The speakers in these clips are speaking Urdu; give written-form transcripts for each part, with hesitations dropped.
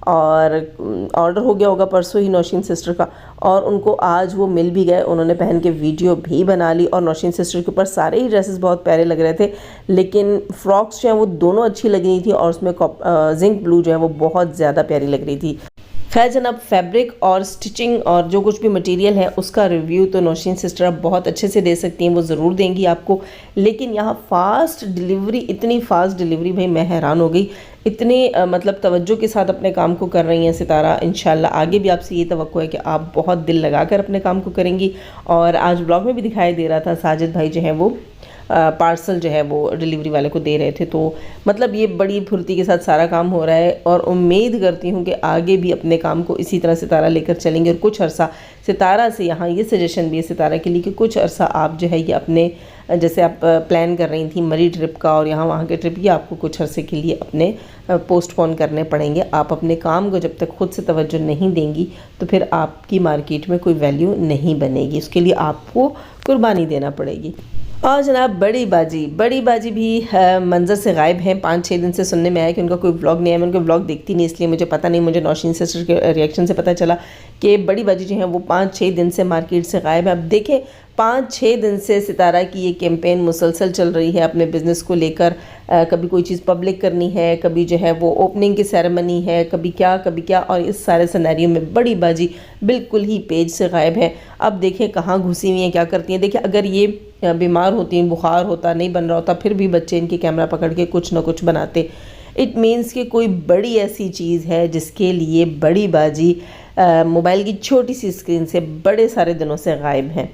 اور آرڈر ہو گیا ہوگا پرسوں ہی نوشین سسٹر کا، اور ان کو آج وہ مل بھی گئے، انہوں نے پہن کے ویڈیو بھی بنا لی، اور نوشین سسٹر کے اوپر سارے ہی ڈریسز بہت پیارے لگ رہے تھے، لیکن فراکس جو ہیں وہ دونوں اچھی لگ رہی تھی، اور اس میں زنک بلو جو ہے وہ بہت زیادہ پیاری لگ رہی تھی۔ خیر جناب، فیبرک اور سٹچنگ اور جو کچھ بھی مٹیریل ہے اس کا ریویو تو نوشین سسٹر اب بہت اچھے سے دے سکتی ہیں، وہ ضرور دیں گی آپ کو، لیکن یہاں فاسٹ ڈیلیوری، اتنی فاسٹ ڈیلیوری، بھائی میں حیران ہو گئی، اتنے مطلب توجہ کے ساتھ اپنے کام کو کر رہی ہیں ستارہ۔ انشاءاللہ آگے بھی آپ سے یہ توقع ہے کہ آپ بہت دل لگا کر اپنے کام کو کریں گی۔ اور آج بلاگ میں بھی دکھائی دے رہا تھا ساجد بھائی جو ہیں وہ پارسل جو ہے وہ ڈیلیوری والے کو دے رہے تھے، تو مطلب یہ بڑی پھرتی کے ساتھ سارا کام ہو رہا ہے، اور امید کرتی ہوں کہ آگے بھی اپنے کام کو اسی طرح ستارہ لے کر چلیں گے۔ اور کچھ عرصہ ستارہ سے یہاں یہ سجیشن بھی ہے ستارہ کے لیے کہ کچھ عرصہ آپ جو ہے یہ اپنے، جیسے آپ پلان کر رہی تھیں مری ٹرپ کا اور یہاں وہاں کے ٹرپ، یہ آپ کو کچھ عرصے کے لیے اپنے پوسٹ پون کرنے پڑیں گے۔ آپ اپنے کام کو جب تک خود سے توجہ نہیں دیں گی تو پھر آپ کی مارکیٹ میں کوئی ویلیو نہیں بنے گی، اس کے لیے آپ کو قربانی دینا پڑے گی۔ اور جناب بڑی باجی بھی منظر سے غائب ہیں، 5-6 دن سے سننے میں آیا کہ ان کا کوئی ولاگ نہیں ہے۔ میں ان کا ولاگ دیکھتی نہیں، اس لیے مجھے پتہ نہیں، مجھے نوشین سسٹر کے ریئیکشن سے پتہ چلا کہ بڑی باجی جو ہیں وہ 5-6 دن سے مارکیٹ سے غائب ہیں۔ اب دیکھیں 5-6 دن سے ستارہ کی یہ کیمپین مسلسل چل رہی ہے اپنے بزنس کو لے کر، کبھی کوئی چیز پبلک کرنی ہے، کبھی جو ہے وہ اوپننگ کی سیریمنی ہے، کبھی کیا، اور اس سارے سینیریو میں بڑی باجی بالکل ہی پیج سے غائب ہے۔ اب دیکھیں کہاں گھسی ہوئی ہیں، کیا کرتی ہیں۔ دیکھیں اگر یہ بیمار ہوتی ہیں، بخار ہوتا، نہیں بن رہا ہوتا، پھر بھی بچے ان کی کیمرہ پکڑ کے کچھ نہ کچھ بناتے۔ اٹ مینس کہ کوئی بڑی ایسی چیز ہے جس کے لیے بڑی باجی موبائل کی چھوٹی سی اسکرین سے بڑے سارے دنوں سے غائب ہیں۔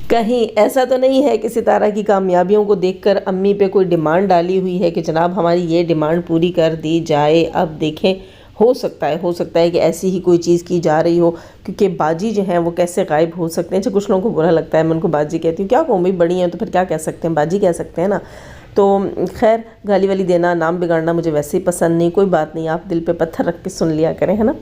کہیں ایسا تو نہیں ہے کہ ستارہ کی کامیابیوں کو دیکھ کر امی پہ کوئی ڈیمانڈ ڈالی ہوئی ہے کہ جناب ہماری یہ ڈیمانڈ پوری کر دی جائے۔ اب دیکھیں ہو سکتا ہے کہ ایسی ہی کوئی چیز کی جا رہی ہو، کیونکہ باجی جو ہیں وہ کیسے غائب ہو سکتے ہیں۔ اچھا کچھ لوگوں کو برا لگتا ہے، میں ان کو باجی کہتی ہوں، کیا کہوں بھائی، بڑی ہیں تو پھر کیا کہہ سکتے ہیں، باجی کہہ سکتے ہیں نا۔ تو خیر گالی والی دینا، نام بگاڑنا مجھے ویسے ہی پسند نہیں، کوئی بات نہیں، آپ دل پہ پتھر رکھ کے سن لیا کریں، ہے نا۔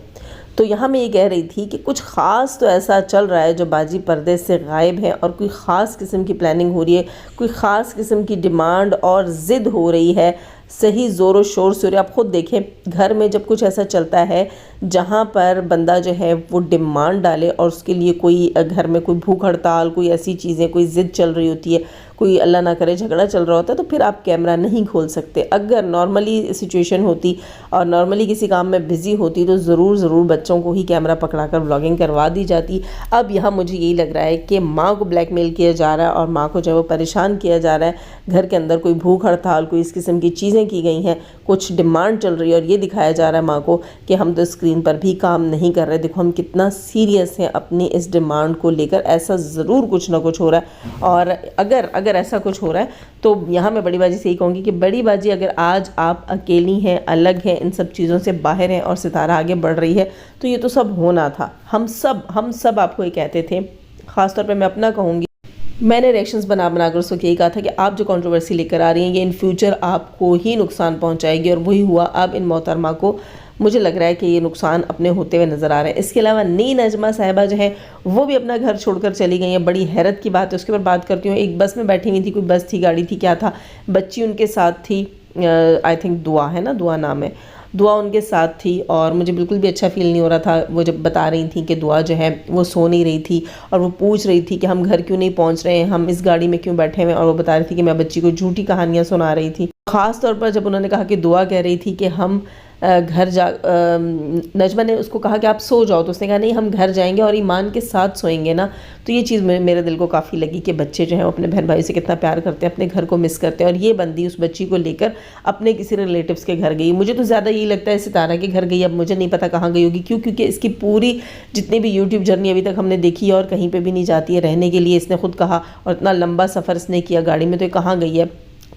تو یہاں میں یہ کہہ رہی تھی کہ کچھ خاص تو ایسا چل رہا ہے جو باجی پردے سے غائب ہے، اور کوئی خاص قسم کی پلاننگ ہو رہی ہے، کوئی خاص قسم کی ڈیمانڈ اور ضد ہو رہی ہے، صحیح زور و شور سے ہو رہی ہے۔ آپ خود دیکھیں گھر میں جب کچھ ایسا چلتا ہے جہاں پر بندہ جو ہے وہ ڈیمانڈ ڈالے اور اس کے لیے کوئی گھر میں کوئی بھوک ہڑتال، کوئی ایسی چیزیں، کوئی ضد چل رہی ہوتی ہے، کوئی اللہ نہ کرے جھگڑا چل رہا ہوتا ہے، تو پھر آپ کیمرہ نہیں کھول سکتے۔ اگر نارملی سچویشن ہوتی اور نارملی کسی کام میں بزی ہوتی تو ضرور بچوں کو ہی کیمرہ پکڑا کر ولاگنگ کروا دی جاتی۔ اب یہاں مجھے یہی لگ رہا ہے کہ ماں کو بلیک میل کیا جا رہا ہے اور ماں کو جو ہے وہ پریشان کیا جا رہا ہے، گھر کے اندر کوئی بھوک ہڑتال، کوئی اس قسم کی چیزیں کی گئی ہیں، کچھ ڈیمانڈ چل رہی ہے، اور یہ دکھایا جا رہا ہے ماں کو کہ ہم تو اسکرین پر بھی کام نہیں کر رہے، دیکھو ہم کتنا سیریس ہیں اپنی اس ڈیمانڈ کو لے کر۔ ایسا ضرور کچھ نہ کچھ ہو رہا ہے، اور اگر ایسا کچھ ہو رہا ہے تو یہاں میں بڑی باجی سے ہی کہوں گی کہ بڑی باجی اگر آج آپ اکیلی ہیں، الگ ہیں، ان سب چیزوں سے باہر ہیں، اور ستارہ آگے بڑھ رہی ہے، تو یہ تو سب ہونا تھا۔ ہم سب آپ کو یہ کہتے تھے، خاص طور پہ میں اپنا کہوں گی، میں نے ریئیکشنز بنا کر اس وقت یہی کہا تھا کہ آپ جو کنٹروورسی لے کر آ رہی ہیں یہ ان فیوچر آپ کو ہی نقصان پہنچائے گی، اور وہی ہوا۔ اب ان محترمہ کو مجھے لگ رہا ہے کہ یہ نقصان اپنے ہوتے ہوئے نظر آ رہے ہیں۔ اس کے علاوہ نئی نجمہ صاحبہ جو ہیں وہ بھی اپنا گھر چھوڑ کر چلی گئی ہیں، بڑی حیرت کی بات ہے، اس کے اوپر بات کرتی ہوں۔ ایک بس میں بیٹھی ہوئی تھی، کوئی بس تھی، گاڑی تھی، کیا تھا، بچی ان کے ساتھ تھی، آئی تھنک دعا ہے نا، دعا نام ہے، دعا ان کے ساتھ تھی، اور مجھے بالکل بھی اچھا فیل نہیں ہو رہا تھا۔ وہ جب بتا رہی تھیں کہ دعا جو ہے وہ سو نہیں رہی تھی، اور وہ پوچھ رہی تھی کہ ہم گھر کیوں نہیں پہنچ رہے ہیں، ہم اس گاڑی میں کیوں بیٹھے ہوئے ہیں، اور وہ بتا رہی تھی کہ میں بچی کو جھوٹی کہانیاں سنا رہی تھی۔ خاص طور پر جب انہوں نے کہا کہ دعا کہہ رہی تھی کہ ہم گھر نجمہ نے اس کو کہا کہ آپ سو جاؤ، تو اس نے کہا نہیں ہم گھر جائیں گے اور ایمان کے ساتھ سوئیں گے نا۔ تو یہ چیز میرے دل کو کافی لگی کہ بچے جو ہیں اپنے بہن بھائی سے کتنا پیار کرتے ہیں، اپنے گھر کو مس کرتے ہیں، اور یہ بندی اس بچی کو لے کر اپنے کسی ریلیٹیوز کے گھر گئی۔ مجھے تو زیادہ یہی لگتا ہے ستارہ کے گھر گئی، اب مجھے نہیں پتا کہاں گئی ہوگی، کیونکہ اس کی پوری جتنی بھی یوٹیوب جرنی ابھی تک ہم نے دیکھی ہے اور کہیں پہ بھی نہیں جاتی ہے رہنے کے لیے، اس نے خود کہا، اور اتنا لمبا سفر اس نے کیا گاڑی میں، تو یہ کہاں گئی ہے؟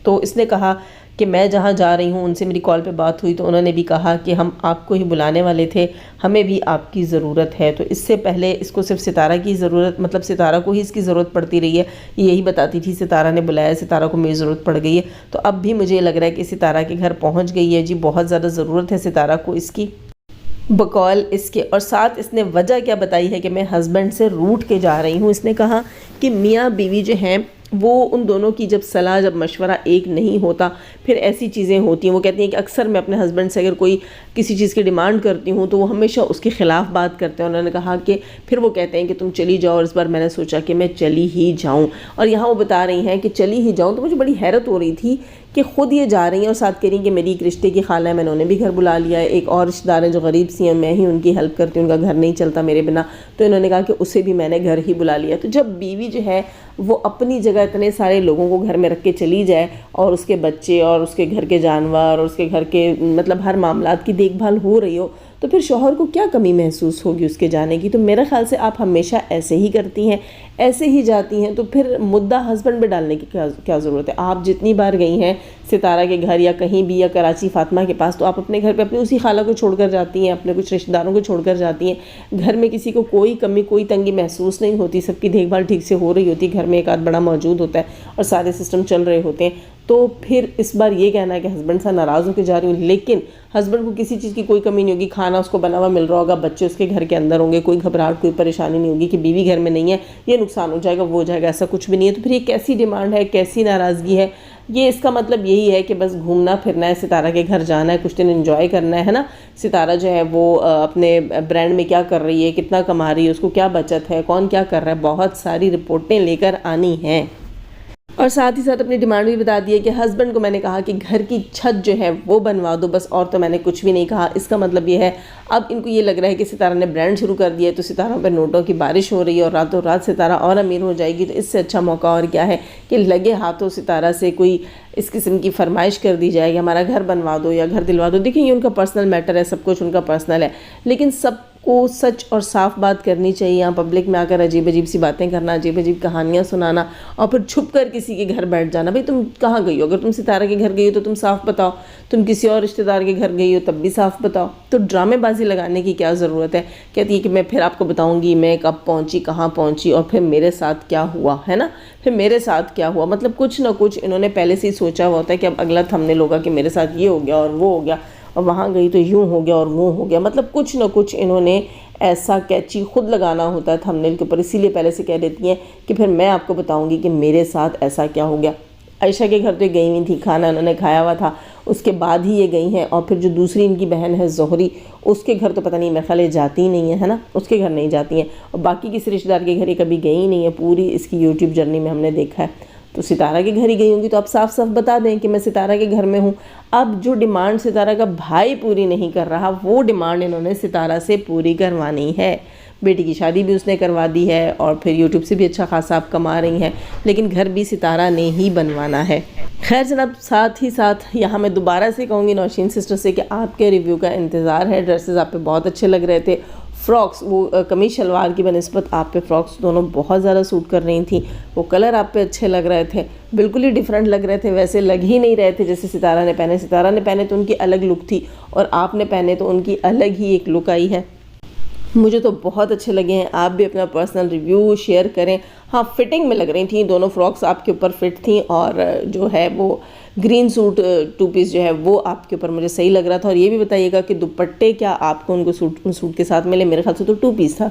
تو اس نے کہا کہ میں جہاں جا رہی ہوں، ان سے میری کال پہ بات ہوئی تو انہوں نے بھی کہا کہ ہم آپ کو ہی بلانے والے تھے، ہمیں بھی آپ کی ضرورت ہے۔ تو اس سے پہلے اس کو صرف ستارہ کی ضرورت، مطلب ستارہ کو ہی اس کی ضرورت پڑتی رہی ہے، یہی بتاتی تھی ستارہ نے بلایا، ستارہ کو میری ضرورت پڑ گئی ہے۔ تو اب بھی مجھے لگ رہا ہے کہ ستارہ کے گھر پہنچ گئی ہے، جی بہت زیادہ ضرورت ہے ستارہ کو اس کی، بقول اس کے۔ اور ساتھ اس نے وجہ کیا بتائی ہے کہ میں ہسبینڈ سے روٹ کے جا رہی ہوں۔ اس نے کہا کہ میاں بیوی جو ہیں وہ ان دونوں کی جب صلاح، جب مشورہ ایک نہیں ہوتا، پھر ایسی چیزیں ہوتی ہیں۔ وہ کہتی ہیں کہ اکثر میں اپنے ہسبینڈ سے اگر کوئی کسی چیز کی ڈیمانڈ کرتی ہوں تو وہ ہمیشہ اس کے خلاف بات کرتے ہیں. انہوں نے کہا کہ پھر وہ کہتے ہیں کہ تم چلی جاؤ, اور اس بار میں نے سوچا کہ میں چلی ہی جاؤں. اور یہاں وہ بتا رہی ہیں کہ چلی ہی جاؤں, تو مجھے بڑی حیرت ہو رہی تھی کہ خود یہ جا رہی ہیں اور ساتھ کہہ رہی ہیں کہ میری ایک رشتے کی خالہ ہے, میں نے انہیں بھی گھر بلا لیا ہے, ایک اور رشتہ دار ہیں جو غریب سی ہیں, میں ہی ان کی ہیلپ کرتی ہوں, ان کا گھر نہیں چلتا میرے بنا, تو انہوں نے کہا کہ اسے بھی میں نے گھر ہی بلا لیا. تو جب بیوی جو ہے وہ اپنی جگہ اتنے سارے لوگوں کو گھر میں رکھ کے چلی جائے, اور اس کے بچے اور اس کے گھر کے جانور اور اس کے گھر کے مطلب ہر معاملات کی دیکھ بھال ہو رہی ہو, تو پھر شوہر کو کیا کمی محسوس ہوگی اس کے جانے کی. تو میرے خیال سے آپ ہمیشہ ایسے ہی کرتی ہیں, ایسے ہی جاتی ہیں, تو پھر مدعا ہسبینڈ پہ ڈالنے کی کیا ضرورت ہے. آپ جتنی بار گئی ہیں ستارہ کے گھر یا کہیں بھی, یا کراچی فاطمہ کے پاس, تو آپ اپنے گھر پہ اپنی اسی خالہ کو چھوڑ کر جاتی ہیں, اپنے کچھ رشتہ داروں کو چھوڑ کر جاتی ہیں. گھر میں کسی کو کوئی کمی کوئی تنگی محسوس نہیں ہوتی, سب کی دیکھ بھال ٹھیک سے ہو رہی ہوتی, گھر میں ایک آدھ بڑا موجود ہوتا ہے اور سارے سسٹم چل رہے ہوتے ہیں. تو پھر اس بار یہ کہنا ہے کہ ہسبینڈ سے ناراض ہو کے جا رہی ہوں, لیکن ہسبینڈ کو کسی چیز کی کوئی کمی نہیں ہوگی, کھانا اس کو بنا ہوا مل رہا ہوگا, بچے اس کے گھر کے اندر ہوں گے, کوئی گھبراہٹ کوئی پریشانی نہیں ہوگی کہ بیوی گھر میں نہیں ہے, یہ نقصان ہو جائے گا وہ ہو جائے گا, ایسا کچھ بھی نہیں ہے. تو پھر یہ کیسی ڈیمانڈ ہے, کیسی ناراضگی ہے. یہ اس کا مطلب یہی ہے کہ بس گھومنا پھرنا ہے, ستارہ کے گھر جانا ہے, کچھ دن انجوائے کرنا ہے نا. ستارہ جو ہے وہ اپنے برانڈ میں کیا کر رہی ہے, کتنا کما رہی ہے, اس کو کیا بچت ہے, کون کیا کر رہا ہے, بہت ساری رپورٹیں لے کر آنی ہیں. اور ساتھ ہی ساتھ اپنی ڈیمانڈ بھی بتا دی ہے کہ ہسبینڈ کو میں نے کہا کہ گھر کی چھت جو ہے وہ بنوا دو بس, اور تو میں نے کچھ بھی نہیں کہا. اس کا مطلب یہ ہے اب ان کو یہ لگ رہا ہے کہ ستارہ نے برانڈ شروع کر دیا ہے, تو ستاروں پہ نوٹوں کی بارش ہو رہی ہے, اور راتوں رات ستارہ اور امیر ہو جائے گی. تو اس سے اچھا موقع اور کیا ہے کہ لگے ہاتھوں ستارہ سے کوئی اس قسم کی فرمائش کر دی جائے کہ ہمارا گھر بنوا دو یا گھر دلوا دو. دیکھیں یہ ان کا پرسنل میٹر ہے, سب کچھ ان کا پرسنل ہے, لیکن سب کو سچ اور صاف بات کرنی چاہیے. یہاں پبلک میں آ کر عجیب عجیب سی باتیں کرنا, عجیب عجیب کہانیاں سنانا, اور پھر چھپ کر کسی کے گھر بیٹھ جانا. بھئی تم کہاں گئی ہو؟ اگر تم ستارہ کے گھر گئی ہو تو تم صاف بتاؤ, تم کسی اور رشتہ دار کے گھر گئی ہو تب بھی صاف بتاؤ. تو ڈرامے بازی لگانے کی کیا ضرورت ہے؟ کہتی ہے کہ میں پھر آپ کو بتاؤں گی میں کب پہنچی, کہاں پہنچی, اور پھر میرے ساتھ کیا ہوا, ہے نا. پھر میرے ساتھ کیا ہوا مطلب کچھ نہ کچھ انہوں نے پہلے سے ہی سوچا ہوا ہوتا ہے کہ اب اگلا تھمنے لوگا کہ میرے ساتھ یہ ہو گیا اور وہ ہو گیا, اور وہاں گئی تو یوں ہو گیا اور وہ ہو گیا. مطلب کچھ نہ کچھ انہوں نے ایسا کیچی خود لگانا ہوتا ہے تھمنیل کے اوپر, اسی لیے پہلے سے کہہ دیتی ہیں کہ پھر میں آپ کو بتاؤں گی کہ میرے ساتھ ایسا کیا ہو گیا. عائشہ کے گھر تو گئی ہوئی تھی, کھانا انہوں نے کھایا ہوا تھا, اس کے بعد ہی یہ گئی ہیں. اور پھر جو دوسری ان کی بہن ہے زہری, اس کے گھر تو پتہ نہیں میرے خیال ہے جاتی ہی نہیں ہے نا, اس کے گھر نہیں جاتی ہیں. اور باقی کسی رشتہ دار کے گھر یہ کبھی گئی ہی نہیں ہے, پوری اس کی یوٹیوب جرنی میں ہم نے دیکھا ہے. تو ستارہ کے گھر ہی گئی ہوں گی تو آپ صاف صاف بتا دیں کہ میں ستارہ کے گھر میں ہوں. اب جو ڈیمانڈ ستارہ کا بھائی پوری نہیں کر رہا, وہ ڈیمانڈ انہوں نے ستارہ سے پوری کروانی ہے. بیٹی کی شادی بھی اس نے کروا دی ہے, اور پھر یوٹیوب سے بھی اچھا خاصا آپ کما رہی ہیں, لیکن گھر بھی ستارہ نے ہی بنوانا ہے. خیر جناب, ساتھ ہی ساتھ یہاں میں دوبارہ سے کہوں گی نوشین سسٹر سے کہ آپ کے ریویو کا انتظار ہے. ڈریسز آپ پہ بہت اچھے لگ رہے تھے, فراکس وہ قمیض شلوار کی بنسبت آپ پہ فراکس دونوں بہت زیادہ سوٹ کر رہی تھیں. وہ کلر آپ پہ اچھے لگ رہے تھے, بالکل ہی ڈیفرنٹ لگ رہے تھے, ویسے لگ ہی نہیں رہے تھے جیسے ستارہ نے پہنے. ستارہ نے پہنے تو ان کی الگ لک تھی, اور آپ نے پہنے تو ان کی الگ ہی ایک لک آئی ہے. مجھے تو بہت اچھے لگے ہیں. آپ بھی اپنا پرسنل ریویو شیئر کریں. ہاں فٹنگ میں لگ رہی تھیں دونوں فراکس, آپ کے اوپر فٹ تھیں, اور جو ہے وہ گرین سوٹ 2 پیس جو ہے وہ آپ کے اوپر مجھے صحیح لگ رہا تھا. اور یہ بھی بتائیے گا کہ دوپٹے کیا آپ کو ان کو سوٹ کے ساتھ ملے؟ میرے خیال سے تو 2 پیس تھا,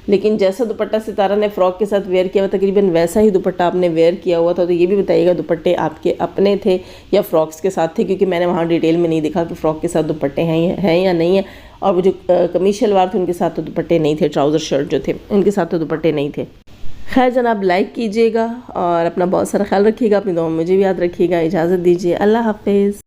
لیکن جیسا دوپٹہ ستارہ نے فراک کے ساتھ ویئر کیا ہوا تقریباً ویسا ہی دوپٹہ آپ نے ویئر کیا ہوا تھا. تو یہ بھی بتائیے گا دوپٹے آپ کے اپنے تھے یا فراکس کے ساتھ تھے, کیونکہ میں نے وہاں ڈیٹیل میں نہیں دیکھا کہ فراک کے ساتھ دوپٹے ہیں یا نہیں ہیں. اور وہ جو قمیض شلوار تھے ان کے ساتھ تو دوپٹے نہیں تھے, ٹراؤزر شرٹ جو تھے ان کے ساتھ تو دوپٹے نہیں تھے. خیر جناب, لائک کیجیے گا اور اپنا بہت سارا خیال رکھیے گا, اپنی دعاؤں میں مجھے بھی یاد رکھیے گا. اجازت دیجیے, اللہ حافظ.